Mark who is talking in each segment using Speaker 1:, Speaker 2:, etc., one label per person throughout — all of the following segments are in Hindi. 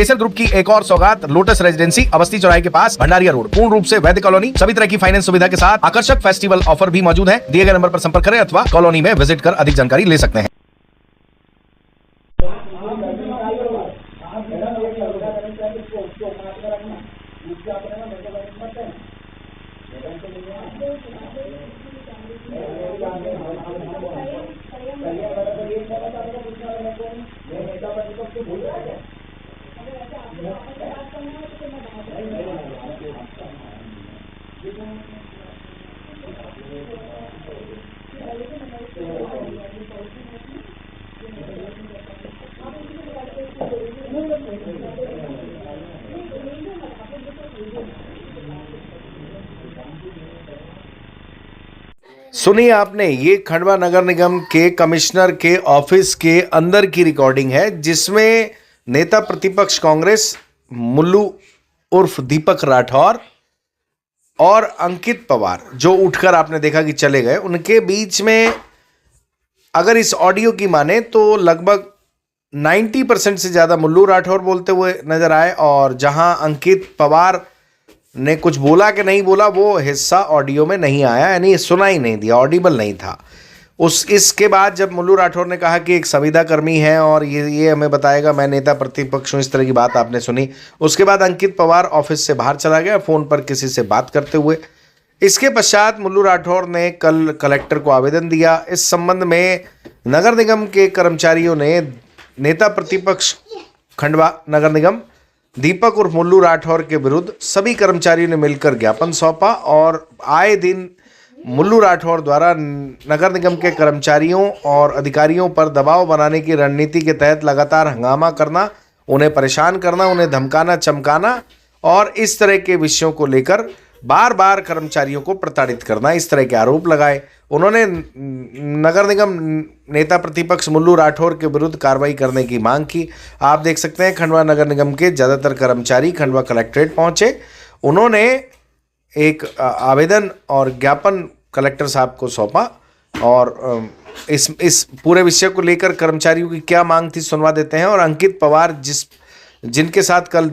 Speaker 1: केसर ग्रुप की एक और सौगात लोटस रेजिडेंसी अवस्थी चौराहे के पास भंडारिया रोड, पूर्ण रूप से वैद्य कॉलोनी, सभी तरह की फाइनेंस सुविधा के साथ आकर्षक फेस्टिवल ऑफर भी मौजूद है। दिए गए नंबर पर संपर्क करें अथवा कॉलोनी में विजिट कर अधिक जानकारी ले सकते हैं। सुनिए आपने, ये खंडवा नगर निगम के कमिश्नर के ऑफिस के अंदर की रिकॉर्डिंग है, जिसमें नेता प्रतिपक्ष कांग्रेस मुल्लू उर्फ दीपक राठौर और अंकित पवार, जो उठकर आपने देखा कि चले गए, उनके बीच में अगर इस ऑडियो की माने तो लगभग 90% से ज़्यादा मुल्लू राठौर बोलते हुए नजर आए, और जहां अंकित पवार ने कुछ बोला कि नहीं बोला वो हिस्सा ऑडियो में नहीं आया, यानी सुना ही नहीं दिया, ऑडिबल नहीं था। इसके बाद जब मुल्लू राठौर ने कहा कि एक संविदा कर्मी है और ये हमें बताएगा, मैं नेता प्रतिपक्ष हूँ, इस तरह की बात आपने सुनी। उसके बाद अंकित पवार ऑफिस से बाहर चला गया फ़ोन पर किसी से बात करते हुए। इसके पश्चात मुल्लू राठौर ने कल कलेक्टर को आवेदन दिया। इस संबंध में नगर निगम के कर्मचारियों ने नेता प्रतिपक्ष खंडवा नगर निगम दीपक और मुल्लू राठौर के विरुद्ध सभी कर्मचारियों ने मिलकर ज्ञापन सौंपा, और आए दिन मुल्लू राठौर द्वारा नगर निगम के कर्मचारियों और अधिकारियों पर दबाव बनाने की रणनीति के तहत लगातार हंगामा करना, उन्हें परेशान करना, उन्हें धमकाना चमकाना और इस तरह के विषयों को लेकर बार बार कर्मचारियों को प्रताड़ित करना, इस तरह के आरोप लगाए। उन्होंने नगर निगम नेता प्रतिपक्ष मुल्लू राठौर के विरुद्ध कार्रवाई करने की मांग की। आप देख सकते हैं खंडवा नगर निगम के ज़्यादातर कर्मचारी खंडवा कलेक्ट्रेट पहुंचे। उन्होंने एक आवेदन और ज्ञापन कलेक्टर साहब को सौंपा, और इस पूरे विषय को लेकर कर्मचारियों की क्या मांग थी सुनवा देते हैं। और अंकित पवार जिनके साथ कल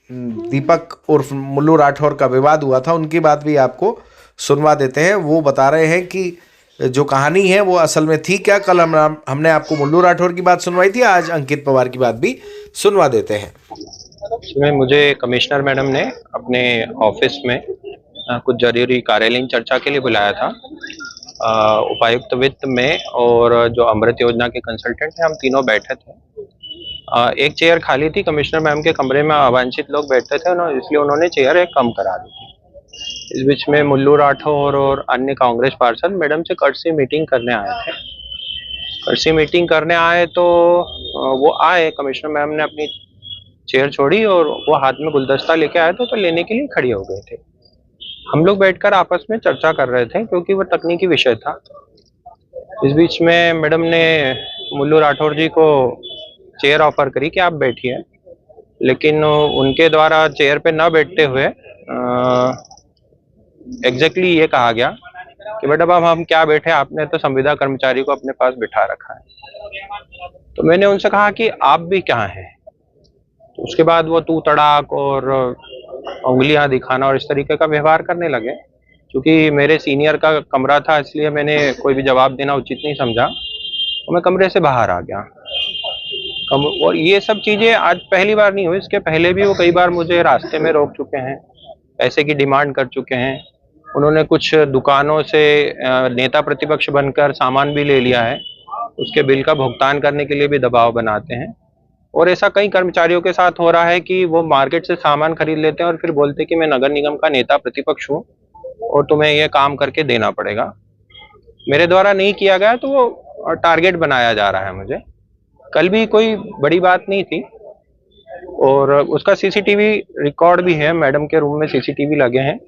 Speaker 1: दीपक उर्फ मुल्लू राठौर का विवाद हुआ था, उनकी बात भी आपको सुनवा देते हैं। वो बता रहे हैं कि जो कहानी है वो असल में थी क्या। कल हमने आपको मुल्लू राठौर की बात सुनवाई थी, आज अंकित पवार की बात भी सुनवा देते हैं।
Speaker 2: इसमें मुझे कमिश्नर मैडम ने अपने ऑफिस में कुछ जरूरी कार्यालयीन चर्चा के लिए बुलाया था। उपायुक्त वित्त में और जो अमृत योजना के कंसल्टेंट हैं, हम तीनों बैठे थे। एक चेयर खाली थी, कमिश्नर मैम के कमरे में अवांछित लोग बैठते थे, इसलिए उन्होंने चेयर एक कम करा दी थी। इस बीच में मुल्लू राठौर और अन्य कांग्रेस पार्षद मैडम से कर्टसी मीटिंग करने आए थे। कर्टसी मीटिंग करने आए तो वो आए, कमिश्नर मैम ने अपनी चेयर छोड़ी और वो हाथ में गुलदस्ता लेके आए तो लेने के लिए खड़ी हो गए थे। हम लोग बैठकर आपस में चर्चा कर रहे थे क्योंकि वो तकनीकी विषय था। इस बीच में मैडम ने मुल्लू राठौर जी को चेयर ऑफर करी कि आप बैठिए, लेकिन उनके द्वारा चेयर पे न बैठते हुए एग्जैक्टली ये कहा गया कि मैडम अब हम क्या बैठे, आपने तो संविदा कर्मचारी को अपने पास बिठा रखा है। तो मैंने उनसे कहा कि आप भी क्या हैं। तो उसके बाद वो तू तड़ाक और उंगलियां दिखाना और इस तरीके का व्यवहार करने लगे। क्योंकि मेरे सीनियर का कमरा था, इसलिए मैंने कोई भी जवाब देना उचित नहीं समझा, तो मैं कमरे से बाहर आ गया। और ये सब चीजें आज पहली बार नहीं हुई, इसके पहले भी वो कई बार मुझे रास्ते में रोक चुके हैं, पैसे की डिमांड कर चुके हैं। उन्होंने कुछ दुकानों से नेता प्रतिपक्ष बनकर सामान भी ले लिया है, उसके बिल का भुगतान करने के लिए भी दबाव बनाते हैं। और ऐसा कई कर्मचारियों के साथ हो रहा है कि वो मार्केट से सामान खरीद लेते हैं और फिर बोलते हैं कि मैं नगर निगम का नेता प्रतिपक्ष हूँ और तुम्हें ये काम करके देना पड़ेगा। मेरे द्वारा नहीं किया गया तो वो टारगेट बनाया जा रहा है मुझे। कल भी कोई बड़ी बात नहीं थी और उसका सीसीटीवी रिकॉर्ड भी है, मैडम के रूम में सीसीटीवी लगे हैं,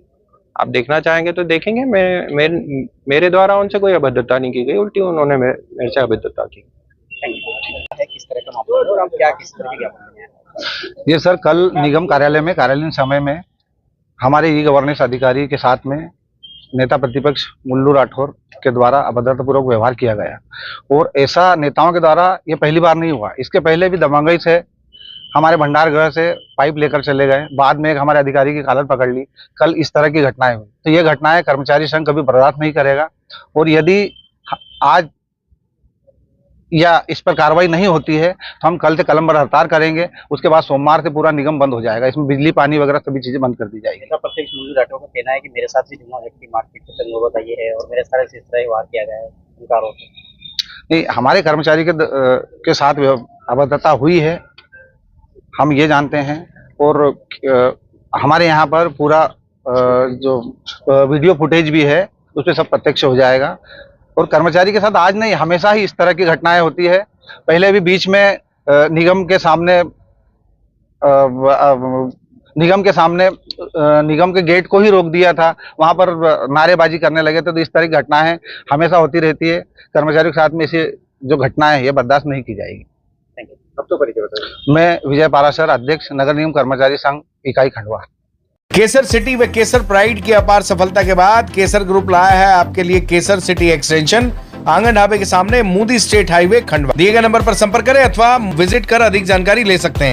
Speaker 2: आप देखना चाहेंगे तो देखेंगे। मेरे द्वारा उनसे कोई अभद्रता नहीं की गई, उल्टी उन्होंने मेरे से अभद्रता की।
Speaker 3: किस तरह का मामला और आप क्या किस तरह की
Speaker 4: ये सर, कल निगम कार्यालय में कार्यालयीन समय में हमारे ई गवर्नेंस अधिकारी के साथ में नेता प्रतिपक्ष मुल्लू राठौर के द्वारा अभद्रतापूर्वक व्यवहार किया गया, और ऐसा नेताओं के द्वारा ये पहली बार नहीं हुआ। इसके पहले भी दबंगई से हमारे भंडार गृह से पाइप लेकर चले गए, बाद में एक हमारे अधिकारी की कॉलर पकड़ ली। कल इस तरह की घटनाएं हुई, तो ये घटनाएं कर्मचारी संघ कभी बर्दाश्त नहीं करेगा। और यदि आज या इस पर कार्रवाई नहीं होती है तो हम कल से कलम पर हड़ताल करेंगे। उसके बाद सोमवार से पूरा निगम बंद हो जाएगा, इसमें बिजली पानी वगैरह सभी चीजें बंद कर दी जाएगी।
Speaker 3: नेता प्रतिपक्ष मुल्लू राठौर का कहना है कि मेरे साथ भी जुम्मा व्यक्ति मारपीट का नौबत आई है और मेरे सारे से इस तरह वार किया गया है, उनका आरोप है।
Speaker 4: नहीं, हमारे कर्मचारी के साथ अभद्रता हुई है, हम ये जानते हैं। और हमारे यहाँ पर पूरा जो वीडियो फुटेज भी है उस पर सब प्रत्यक्ष हो जाएगा। और कर्मचारी के साथ आज नहीं, हमेशा ही इस तरह की घटनाएं होती है। पहले भी बीच में निगम के गेट को ही रोक दिया था, वहां पर नारेबाजी करने लगे थे। तो इस तरह की घटनाएं हमेशा होती रहती है। कर्मचारियों के साथ में ऐसी जो घटनाएं हैं ये बर्दाश्त नहीं की जाएगी।
Speaker 3: Thank you. अब तो परिचय बताइए।
Speaker 4: मैं विजय पाराशर, अध्यक्ष नगर निगम कर्मचारी संघ इकाई खंडवा।
Speaker 1: केसर सिटी व केसर प्राइड की अपार सफलता के बाद केसर ग्रुप लाया है आपके लिए केसर सिटी एक्सटेंशन, आंगन ढाबे के सामने, मोदी स्टेट हाईवे, खंडवा। दिए गए नंबर पर संपर्क करें अथवा विजिट कर अधिक जानकारी ले सकते हैं।